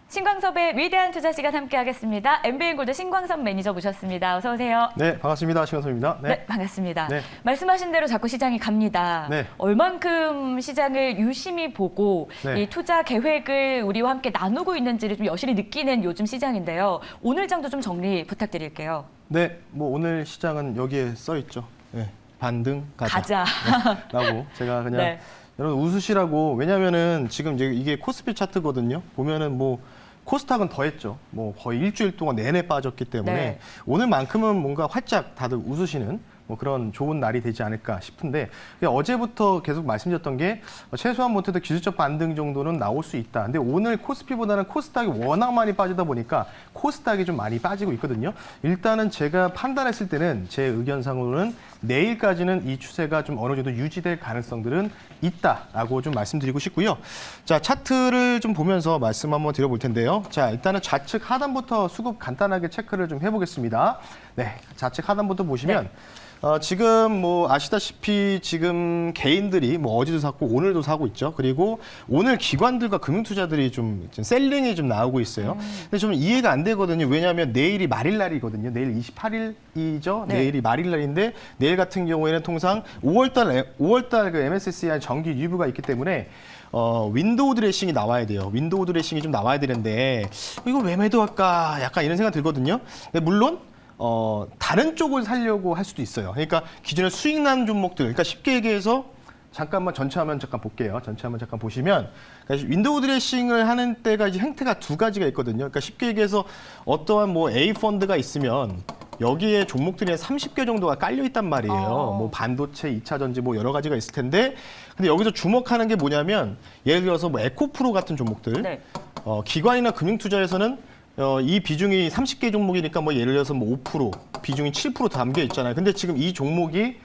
신광섭의 위대한 투자 시간 함께하겠습니다. MBN골드 신광섭 매니저 모셨습니다. 어서 오세요. 네, 반갑습니다. 신광섭입니다. 네, 반갑습니다. 네. 말씀하신 대로 자꾸 시장이 갑니다. 네. 얼만큼 시장을 유심히 보고 네. 이 투자 계획을 우리와 함께 나누고 있는지를 좀 여실히 느끼는 요즘 시장인데요. 오늘 장도 좀 정리 부탁드릴게요. 네, 뭐 오늘 시장은 여기에 써 있죠. 네, 반등 가자. 네, 라고 제가 그냥 네. 여러분 웃으시라고. 왜냐면은 지금 이제 이게 코스피 차트거든요. 보면은 뭐 코스닥은 더 했죠. 뭐 거의 일주일 동안 내내 빠졌기 때문에 네. 오늘만큼은 뭔가 활짝 다들 웃으시는 뭐 그런 좋은 날이 되지 않을까 싶은데, 어제부터 계속 말씀드렸던 게 최소한 못해도 기술적 반등 정도는 나올 수 있다. 근데 오늘 코스피보다는 코스닥이 워낙 많이 빠지다 보니까 코스닥이 좀 많이 빠지고 있거든요. 일단은 제가 판단했을 때는 제 의견상으로는 내일까지는 이 추세가 좀 어느 정도 유지될 가능성들은 있다라고 좀 말씀드리고 싶고요. 자, 차트를 좀 보면서 말씀 한번 드려볼 텐데요. 자, 일단은 좌측 하단부터 수급 간단하게 체크를 좀 해보겠습니다. 네, 좌측 하단부터 보시면 네. 지금 뭐 아시다시피 지금 개인들이 뭐 어제도 샀고 오늘도 사고 있죠. 그리고 오늘 기관들과 금융투자들이 좀 셀링이 좀 나오고 있어요. 근데 좀 이해가 안 되거든요. 왜냐하면 내일이 말일날이거든요. 내일 28일이죠. 네. 내일이 말일날인데 내일 같은 경우에는 통상 5월달 그 MSCI 정기 리뷰가 있기 때문에 윈도우 드레싱이 나와야 돼요. 윈도우 드레싱이 좀 나와야 되는데 이거 왜 매도할까? 약간 이런 생각 들거든요. 근데 물론 다른 쪽을 살려고 할 수도 있어요. 그러니까 기존에 수익 난 종목들, 그러니까 쉽게 얘기해서 잠깐만 전체 화면 잠깐 볼게요. 전체 화면 잠깐 보시면 그러니까 윈도우 드레싱을 하는 때가 이제 행태가 두 가지가 있거든요. 그러니까 쉽게 얘기해서 어떠한 뭐 A 펀드가 있으면 여기에 종목들이 30개 정도가 깔려 있단 말이에요. 뭐 반도체, 2차 전지 뭐 여러 가지가 있을 텐데, 근데 여기서 주목하는 게 뭐냐면 예를 들어서 뭐 에코프로 같은 종목들, 네. 기관이나 금융투자에서는 이 비중이 30개 종목이니까 뭐 예를 들어서 뭐 5%, 비중이 7% 담겨 있잖아요. 근데 지금 이 종목이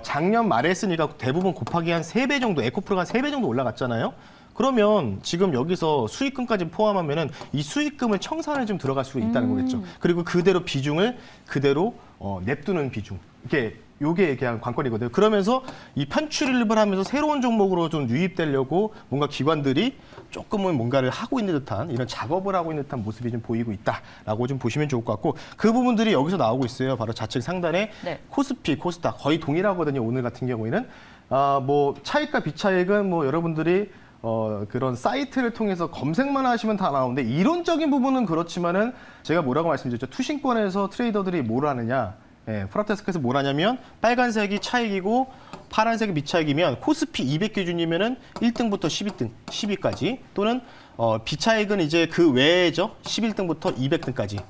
작년 말에 했으니까 대부분 곱하기 한 3배 정도, 에코프로가 한 3배 정도 올라갔잖아요. 그러면 지금 여기서 수익금까지 포함하면은 이 수익금을 청산에 좀 들어갈 수 있다는 거겠죠. 그리고 그대로 비중을 그대로 냅두는 비중. 요게 그냥 관건이거든요. 그러면서 이 편출입을 하면서 새로운 종목으로 좀 유입되려고 뭔가 기관들이 조금은 뭔가를 하고 있는 듯한 이런 작업을 하고 있는 듯한 모습이 좀 보이고 있다라고 좀 보시면 좋을 것 같고, 그 부분들이 여기서 나오고 있어요. 바로 좌측 상단에 네. 코스피, 코스닥 거의 동일하거든요. 오늘 같은 경우에는 뭐 차익과 비차익은 뭐 여러분들이 그런 사이트를 통해서 검색만 하시면 다 나오는데, 이론적인 부분은 그렇지만은 제가 뭐라고 말씀드렸죠. 투신권에서 트레이더들이 뭘 하느냐. 프로테스크에서 뭘 하냐면 빨간색이 차익이고 파란색이 미차익이면 코스피 200 기준이면은 1등부터 12등, 10위까지, 또는 비차익은 이제 그 외에죠. 11등부터 200등까지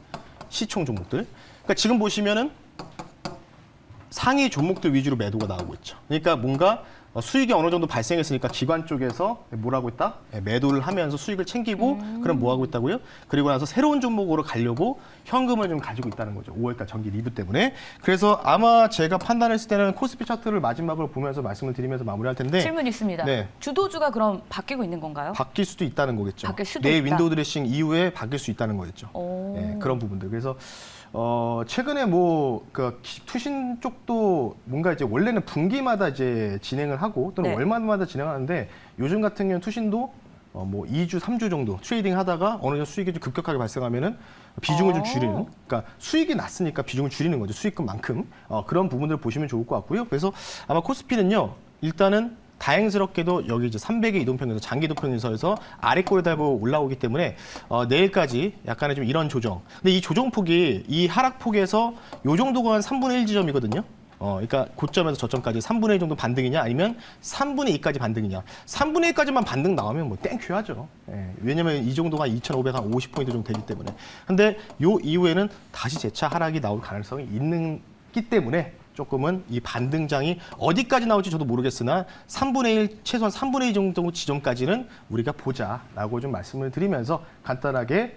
시총 종목들. 그러니까 지금 보시면은 상위 종목들 위주로 매도가 나오고 있죠. 그러니까 뭔가 수익이 어느 정도 발생했으니까 기관 쪽에서 뭘 하고 있다? 매도를 하면서 수익을 챙기고, 그럼 뭐 하고 있다고요? 그리고 나서 새로운 종목으로 가려고 현금을 좀 가지고 있다는 거죠. 5월달 정기 리뷰 때문에. 그래서 아마 제가 판단했을 때는 코스피 차트를 마지막으로 보면서 말씀을 드리면서 마무리할 텐데, 질문 있습니다. 네. 주도주가 그럼 바뀌고 있는 건가요? 바뀔 수도 있다는 거겠죠. 바뀔 수도 내일 있다. 윈도우 드레싱 이후에 바뀔 수 있다는 거겠죠. 네, 그런 부분들. 그래서 최근에 뭐 그 투신 쪽도 뭔가 이제 원래는 분기마다 이제 진행을 하고 또는 네. 월마다 진행하는데, 요즘 같은 경우는 투신도 뭐 2주, 3주 정도 트레이딩 하다가 어느 정도 수익이 좀 급격하게 발생하면은 비중을 좀 줄이는, 그러니까 수익이 났으니까 비중을 줄이는 거죠. 수익금만큼. 그런 부분들을 보시면 좋을 것 같고요. 그래서 아마 코스피는요, 일단은 다행스럽게도 여기 이제 300의 이동평균선, 장기 이동평균선에서 아래 꼬리 달고 올라오기 때문에 내일까지 약간의 좀 이런 조정. 근데 이 조정폭이, 이 하락폭에서 요 정도가 한 3분의 1 지점이거든요. 그러니까 고점에서 저점까지 3분의 1 정도 반등이냐, 아니면 3분의 2까지 반등이냐. 3분의 1까지만 반등 나오면 뭐 땡큐 하죠. 왜냐면 이 정도가 2,550포인트 정도 되기 때문에. 근데 요 이후에는 다시 재차 하락이 나올 가능성이 있기 때문에 조금은 이 반등장이 어디까지 나올지 저도 모르겠으나 3분의 1, 최소한 3분의 2 정도 지점까지는 우리가 보자라고 좀 말씀을 드리면서 간단하게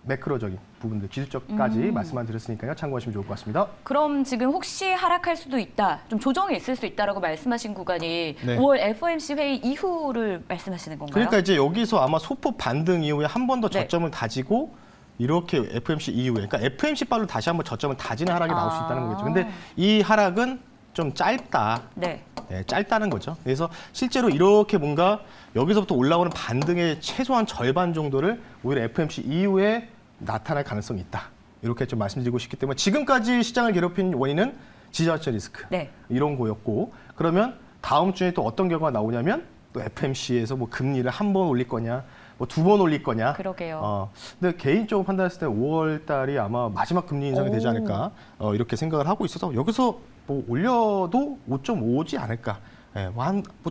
매크로적인 부분들, 기술적까지 말씀만 드렸으니까요. 참고하시면 좋을 것 같습니다. 그럼 지금 혹시 하락할 수도 있다, 좀 조정이 있을 수 있다라고 말씀하신 구간이 네. 5월 FOMC 회의 이후를 말씀하시는 건가요? 그러니까 이제 여기서 아마 소폭 반등 이후에 한 번 더 네. 저점을 다지고 이렇게 FOMC 이후에, 그러니까 FOMC 발로 다시 한번 저점을 다지는 하락이 나올 수 있다는 거겠죠. 근데 이 하락은 좀 짧다. 네. 네, 짧다는 거죠. 그래서 실제로 이렇게 뭔가 여기서부터 올라오는 반등의 최소한 절반 정도를 오히려 FMC 이후에 나타날 가능성이 있다. 이렇게 좀 말씀드리고 싶기 때문에 지금까지 시장을 괴롭힌 원인은 지자체 리스크 네. 이런 거였고 그러면 다음 주에 또 어떤 결과가 나오냐면 또 FMC에서 뭐 금리를 한 번 올릴 거냐 뭐 두 번 올릴 거냐. 그러게요. 근데 개인적으로 판단했을 때 5월 달이 아마 마지막 금리 인상이 되지 않을까 이렇게 생각을 하고 있어서 여기서 뭐 올려도 5.5지 않을까. 예,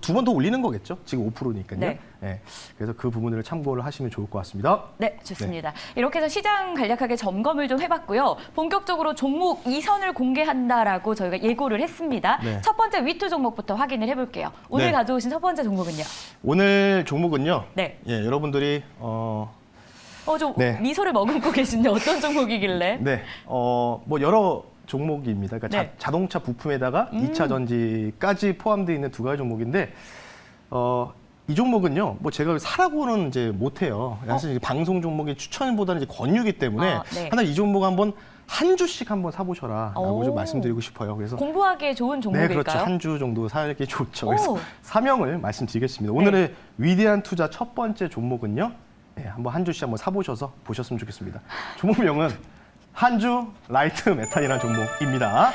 두 번 더 올리는 거겠죠. 지금 5%니까요. 네. 예, 그래서 그 부분들을 참고를 하시면 좋을 것 같습니다. 네, 좋습니다. 이렇게 해서 시장 간략하게 점검을 좀 해봤고요. 본격적으로 종목 2선을 공개한다라고 저희가 예고를 했습니다. 네. 첫 번째 위투 종목부터 확인을 해볼게요. 오늘 네. 가져오신 첫 번째 종목은요? 오늘 종목은요. 네. 예, 여러분들이 좀 네. 미소를 머금고 계신데 어떤 종목이길래? 네, 뭐 여러 종목입니다. 그러니까 네. 자동차 부품에다가 2차 전지까지 포함되어 있는 두 가지 종목인데 이 종목은요, 뭐 제가 사라고는 이제 못해요. 사실 이게 방송 종목의 추천보다는 이제 권유기 때문에 네. 하나 이 종목 한번 한 주씩 한번 사보셔라라고 오. 좀 말씀드리고 싶어요. 그래서 공부하기에 좋은 종목일까요? 네, 그렇죠. 한 주 정도 살기 좋죠. 그래서 오. 사명을 말씀드리겠습니다. 오늘의 위대한 투자 첫 번째 종목은요, 네, 한번 한 주씩 한번 사보셔서 보셨으면 좋겠습니다. 종목명은 한주 라이트 메탈이라는 종목입니다.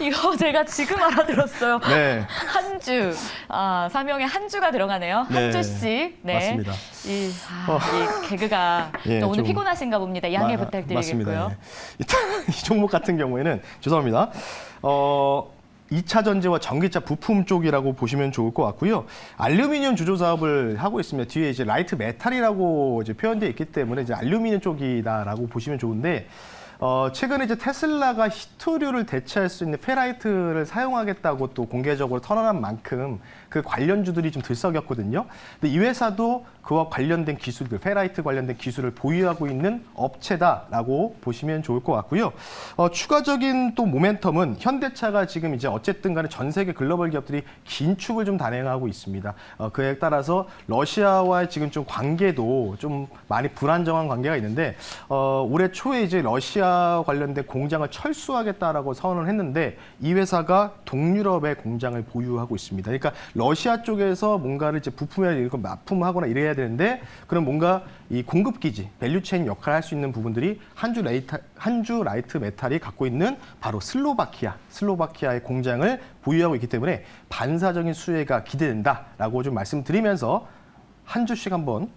이거 제가 지금 알아들었어요. 네. 한 주. 사명에 한 주가 들어가네요. 한 네. 주씩. 네. 맞습니다. 이 개그가 예, 오늘 좀 피곤하신가 봅니다. 양해 부탁드리겠고요. 맞습니다. 네. 일단 이 종목 같은 경우에는 죄송합니다. 2차 전지와 전기차 부품 쪽이라고 보시면 좋을 것 같고요. 알루미늄 주조 사업을 하고 있습니다. 뒤에 이제 라이트 메탈이라고 이제 표현되어 있기 때문에 이제 알루미늄 쪽이다라고 보시면 좋은데 최근에 이제 테슬라가 히토류를 대체할 수 있는 페라이트를 사용하겠다고 또 공개적으로 선언한 만큼 그 관련주들이 좀 들썩였거든요. 근데 이 회사도 그와 관련된 기술들, 페라이트 관련된 기술을 보유하고 있는 업체다라고 보시면 좋을 것 같고요. 추가적인 또 모멘텀은 현대차가 지금 이제 어쨌든 간에 전 세계 글로벌 기업들이 긴축을 좀 단행하고 있습니다. 그에 따라서 러시아와의 지금 좀 관계도 좀 많이 불안정한 관계가 있는데 올해 초에 이제 러시아 관련된 공장을 철수하겠다라고 선언을 했는데 이 회사가 동유럽의 공장을 보유하고 있습니다. 그러니까 러시아 쪽에서 뭔가를 이제 부품이나 이런 거 납품하거나 이래야 되는데 그럼 뭔가 이 공급 기지, 밸류체인 역할을 할 수 있는 부분들이 한주 라이트 메탈이 갖고 있는 바로 슬로바키아의 공장을 보유하고 있기 때문에 반사적인 수혜가 기대된다라고 좀 말씀드리면서 한 주씩 한번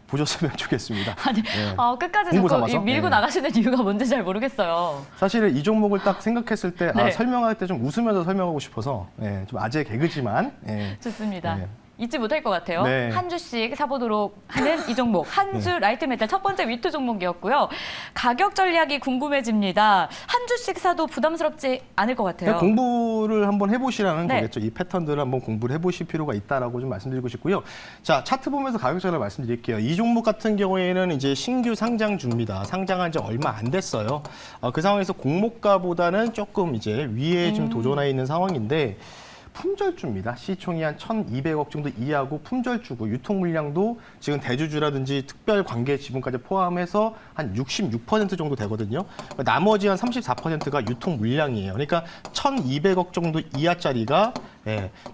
보셨으면 좋겠습니다. 아니, 네. 끝까지 공부 자꾸 삼아서? 밀고 네. 나가시는 이유가 뭔지 잘 모르겠어요. 사실은 이 종목을 딱 생각했을 때 네. 설명할 때 좀 웃으면서 설명하고 싶어서 좀 아재 개그지만 좋습니다. 네. 잊지 못할 것 같아요. 네. 한 주씩 사보도록 하는 이 종목. 한주 라이트 메탈 첫 번째 위투 종목이었고요. 가격 전략이 궁금해집니다. 한 주씩 사도 부담스럽지 않을 것 같아요. 그냥 공부를 한번 해보시라는 네. 거겠죠. 이 패턴들을 한번 공부를 해보실 필요가 있다라고 좀 말씀드리고 싶고요. 자, 차트 보면서 가격 전략 말씀드릴게요. 이 종목 같은 경우에는 이제 신규 상장 중입니다. 상장한 지 얼마 안 됐어요. 그 상황에서 공모가보다는 조금 이제 위에 좀 도전해 있는 상황인데 품절주입니다. 시총이 한 1,200억 정도 이하고 품절주고 유통 물량도 지금 대주주라든지 특별 관계 지분까지 포함해서 한 66% 정도 되거든요. 나머지 한 34%가 유통 물량이에요. 그러니까 1,200억 정도 이하짜리가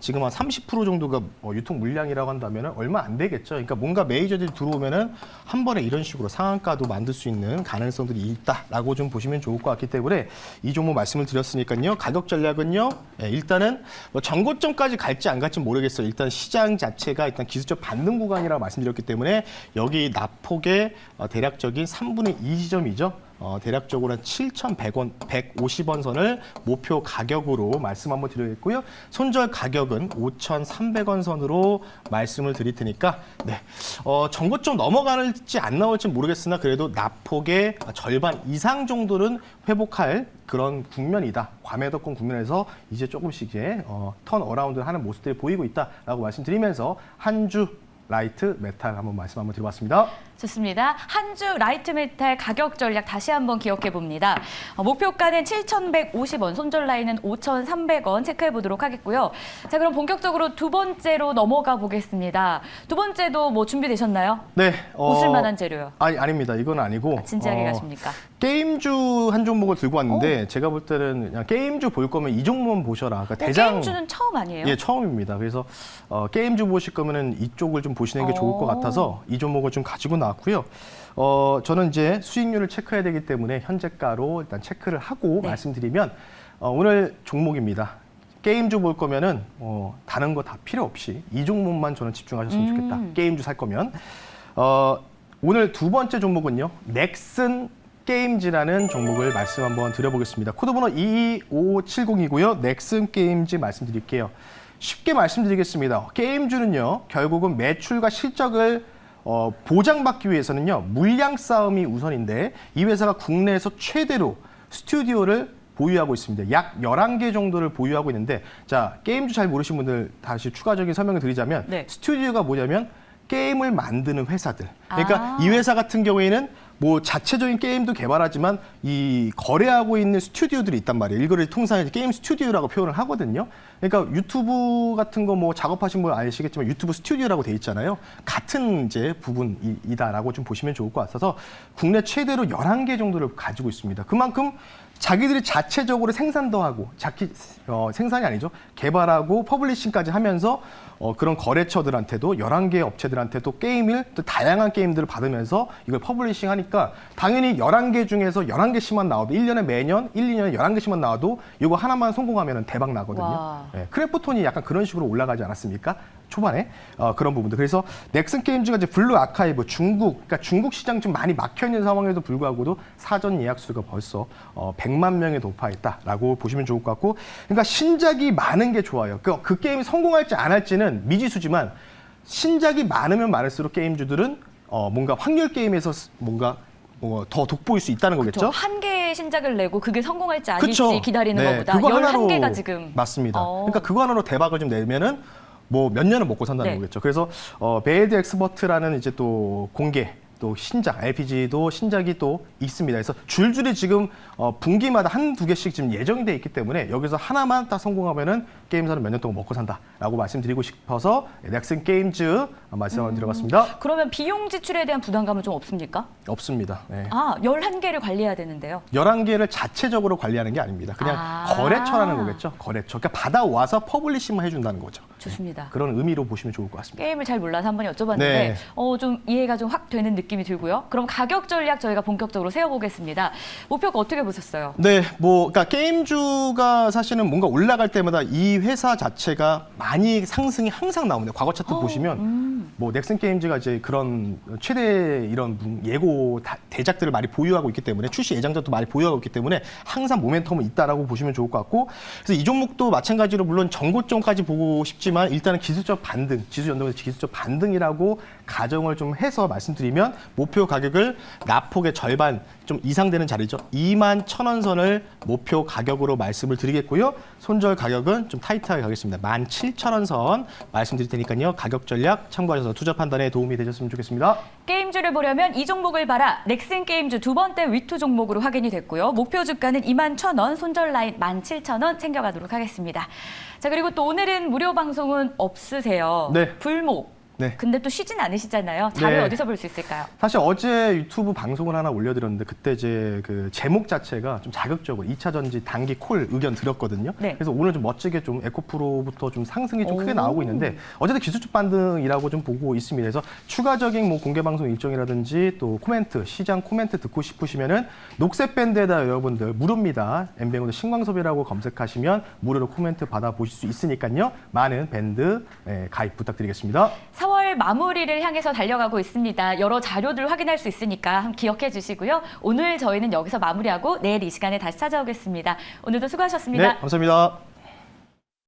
지금 한 30% 정도가 유통 물량이라고 한다면 얼마 안 되겠죠. 그러니까 뭔가 메이저들이 들어오면은 한 번에 이런 식으로 상한가도 만들 수 있는 가능성들이 있다라고 좀 보시면 좋을 것 같기 때문에 이 종목 말씀을 드렸으니까요. 가격 전략은요. 일단은 뭐 전고점까지 갈지 안 갈지 모르겠어요. 일단 시장 자체가 일단 기술적 반등 구간이라고 말씀드렸기 때문에 여기 낙폭의 대략적인 3분의 2 지점이죠. 대략적으로 한 7,100원, 150원 선을 목표 가격으로 말씀 한번 드리겠고요. 손절 가격은 5,300원 선으로 말씀을 드릴 테니까 전고점 넘어갈지 안 나올지 모르겠으나 그래도 낙폭의 절반 이상 정도는 회복할 그런 국면이다. 과매도권 국면에서 이제 조금씩 턴 어라운드를 하는 모습들이 보이고 있다라고 말씀드리면서 한 주 라이트 메탈 한번 말씀 한번 드려봤습니다. 좋습니다. 한 주 라이트 메탈 가격 전략 다시 한번 기억해 봅니다. 목표가는 7,150원, 손절 라인은 5,300원 체크해 보도록 하겠고요. 자, 그럼 본격적으로 두 번째로 넘어가 보겠습니다. 두 번째도 뭐 준비되셨나요? 네. 웃을 만한 재료요. 아닙니다. 이건 아니고. 진지하게 가십니까? 게임주 한 종목을 들고 왔는데 제가 볼 때는 그냥 게임주 볼 거면 이 종목만 보셔라. 그러니까 게임주는 처음 아니에요? 예, 처음입니다. 그래서 게임주 보실 거면은 이쪽을 좀 보시는 게 좋을 것 같아서 이 종목을 좀 가지고 나왔고요. 저는 이제 수익률을 체크해야 되기 때문에 현재가로 일단 체크를 하고 네. 말씀드리면 오늘 종목입니다. 게임주 볼 거면은 다른 거 다 필요 없이 이 종목만 저는 집중하셨으면 좋겠다. 게임주 살 거면 오늘 두 번째 종목은요. 넥슨 게임즈라는 종목을 말씀 한번 드려보겠습니다. 코드번호 22570이고요. 넥슨 게임즈 말씀드릴게요. 쉽게 말씀드리겠습니다. 게임주는요. 결국은 매출과 실적을 보장받기 위해서는요. 물량 싸움이 우선인데 이 회사가 국내에서 최대로 스튜디오를 보유하고 있습니다. 약 11개 정도를 보유하고 있는데 자, 게임주 잘 모르신 분들 다시 추가적인 설명을 드리자면 네. 스튜디오가 뭐냐면 게임을 만드는 회사들. 그러니까 이 회사 같은 경우에는 뭐 자체적인 게임도 개발하지만 이 거래하고 있는 스튜디오들이 있단 말이에요. 이거를 통상 게임 스튜디오라고 표현을 하거든요. 그러니까 유튜브 같은 거 뭐 작업하신 분 아시겠지만 유튜브 스튜디오라고 돼 있잖아요. 같은 이제 부분이다라고 좀 보시면 좋을 것 같아서 국내 최대로 11개 정도를 가지고 있습니다. 그만큼 자기들이 자체적으로 생산도 하고 생산이 아니죠. 개발하고 퍼블리싱까지 하면서 그런 거래처들한테도 11개 업체들한테도 게임을 또 다양한 게임들을 받으면서 이걸 퍼블리싱 하니까 당연히 11개 중에서 11개씩만 나와도 1년에 매년 1, 2년에 11개씩만 나와도 이거 하나만 성공하면 대박 나거든요. 네, 크래프톤이 약간 그런 식으로 올라가지 않았습니까? 초반에 그런 부분들. 그래서 넥슨 게임즈가 이제 블루 아카이브 그러니까 중국 시장 좀 많이 막혀 있는 상황에도 불구하고도 사전 예약 수가 벌써 100만 명에 돌파했다라고 보시면 좋을 것 같고, 그러니까 신작이 많은 게 좋아요. 그 게임이 성공할지 안 할지는 미지수지만 신작이 많으면 많을수록 게임주들은 뭔가 확률 게임에서 뭔가 더 돋보일 수 있다는 거겠죠. 한 개의 신작을 내고 그게 성공할지 아닐지 그쵸? 기다리는 네, 것보다 그거 11개가 지금. 맞습니다. 그러니까 그거 하나로 대박을 좀 내면은 뭐 몇 년은 먹고 산다는 네. 거겠죠. 그래서 베이드 엑스퍼트라는 이제 또 공개 또 신작 RPG도 신작이 또 있습니다. 그래서 줄줄이 지금 분기마다 한두 개씩 지금 예정이 돼 있기 때문에 여기서 하나만 딱 성공하면은 게임사는 몇 년 동안 먹고 산다라고 말씀드리고 싶어서 넥슨 게임즈 말씀을 드려봤습니다. 그러면 비용 지출에 대한 부담감은 좀 없습니까? 없습니다. 네. 11개를 관리해야 되는데요. 11개를 자체적으로 관리하는 게 아닙니다. 그냥 거래처라는 거겠죠. 거래처. 그러니까 받아와서 퍼블리싱만 해준다는 거죠. 좋습니다. 그런 의미로 보시면 좋을 것 같습니다. 게임을 잘 몰라서 한번 여쭤봤는데 네. 좀 이해가 좀 확 되는 느낌이 들고요. 그럼 가격 전략 저희가 본격적으로 세워보겠습니다. 목표가 어떻게 보셨어요? 네, 그러니까 게임주가 사실은 뭔가 올라갈 때마다 이 회사 자체가 많이 상승이 항상 나옵니다. 과거 차트 보시면 뭐 넥슨 게임즈가 이제 그런 최대 이런 예고 대작들을 많이 보유하고 있기 때문에 출시 예정작도 많이 보유하고 있기 때문에 항상 모멘텀은 있다라고 보시면 좋을 것 같고, 그래서 이 종목도 마찬가지로 물론 전고점까지 보고 싶지만 일단은 기술적 반등, 지수 연동에서 기술적 반등이라고 가정을 좀 해서 말씀드리면 목표 가격을 낙폭의 절반 좀 이상 되는 자리죠. 21,000원 선을 목표 가격으로 말씀을 드리겠고요. 손절 가격은 좀 타이트하게 가겠습니다. 17,000원 선 말씀드릴 테니까요. 가격 전략 참고하셔서 투자 판단에 도움이 되셨으면 좋겠습니다. 게임주를 보려면 이 종목을 봐라. 넥슨 게임주 두 번째 위투 종목으로 확인이 됐고요. 목표 주가는 21,000원, 손절 라인 17,000원 챙겨가도록 하겠습니다. 자, 그리고 또 오늘은 무료 방송은 없으세요. 네. 불목. 네. 근데 또 쉬진 않으시잖아요. 자료 네. 어디서 볼 수 있을까요? 사실 어제 유튜브 방송을 하나 올려드렸는데 그때 이제 그 제목 자체가 좀 자극적으로 2차 전지 단기 콜 의견 드렸거든요. 네. 그래서 오늘 좀 멋지게 좀 에코프로부터 좀 상승이 좀 크게 나오고 있는데 어쨌든 기술적 반등이라고 좀 보고 있습니다. 그래서 추가적인 뭐 공개 방송 일정이라든지 또 코멘트, 시장 코멘트 듣고 싶으시면은 녹색 밴드에다 여러분들 무료입니다. 엠뱅으로 신광섭이라고 검색하시면 무료로 코멘트 받아 보실 수 있으니까요. 많은 밴드 가입 부탁드리겠습니다. 4월 마무리를 향해서 달려가고 있습니다. 여러 자료들 확인할 수 있으니까 기억해 주시고요. 오늘 저희는 여기서 마무리하고 내일 이 시간에 다시 찾아오겠습니다. 오늘도 수고하셨습니다. 네, 감사합니다.